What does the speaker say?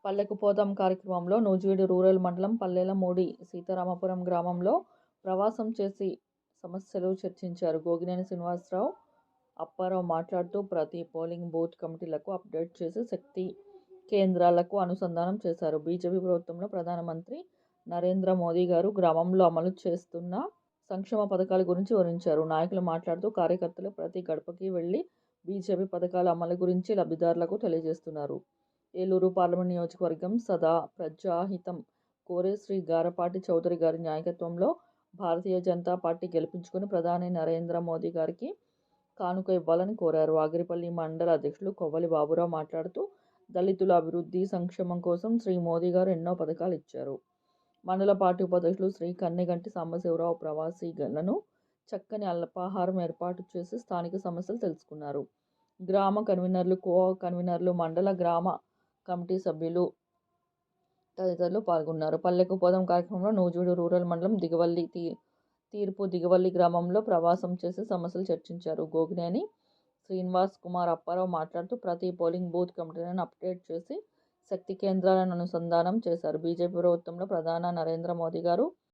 పల్లెకు పోదాం కార్యక్రమంలో నూజివీడు రూరల్ మండలం పల్లెలమూడి సీతారామపురం గ్రామంలో ప్రవాసం చేసి సమస్యలు చర్చించారు. గోగినేని శ్రీనివాసరావు, అప్పారావు మాట్లాడుతూ ప్రతి పోలింగ్ బూత్ కమిటీలకు అప్డేట్ చేసి శక్తి కేంద్రాలకు అనుసంధానం చేశారు. బీజేపీ ప్రభుత్వంలో ప్రధానమంత్రి నరేంద్ర మోదీ గారు గ్రామంలో అమలు చేస్తున్న సంక్షేమ పథకాల గురించి వివరించారు. నాయకులు మాట్లాడుతూ కార్యకర్తలు ప్రతి గడపకి వెళ్లి బీజేపీ పథకాల అమలు గురించి లబ్ధిదారులకు తెలియజేస్తున్నారు. ఏలూరు పార్లమెంట్ నియోజకవర్గం సదా ప్రజాహితం కోరే శ్రీ గారపాటి చౌదరి గారి నాయకత్వంలో భారతీయ జనతా పార్టీ గెలిపించుకుని ప్రధాని నరేంద్ర మోదీ గారికి కానుక ఇవ్వాలని కోరారు. ఆగిరిపల్లి మండల అధ్యక్షులు కొవ్వలి బాబురావు మాట్లాడుతూ దళితుల అభివృద్ధి సంక్షేమం కోసం శ్రీ మోదీ గారు ఎన్నో పథకాలు ఇచ్చారు. మండల పార్టీ ఉపాధ్యక్షులు శ్రీ కన్నెగంటి సాంబశివరావు ప్రవాసీలను చక్కని అల్పాహారం ఏర్పాటు చేసి స్థానిక సమస్యలు తెలుసుకున్నారు. గ్రామ కన్వీనర్లు, కో కన్వీనర్లు, మండల గ్రామ కమిటీ సభ్యులు తదితరులు పాల్గొన్నారు. పల్లెకు పోదాం కార్యక్రమంలో నూజివీడు రూరల్ మండలం తీర్పు దిగవల్లి గ్రామంలో ప్రవాసం చేసి సమస్యలు చర్చించారు. గోగినేని శ్రీనివాస్ కుమార్, అప్పారావు మాట్లాడుతూ ప్రతి పోలింగ్ బూత్ కమిటీలను అప్డేట్ చేసి శక్తి కేంద్రాలను అనుసంధానం చేశారు. బీజేపీ ప్రభుత్వంలో ప్రధాని నరేంద్ర మోదీ గారు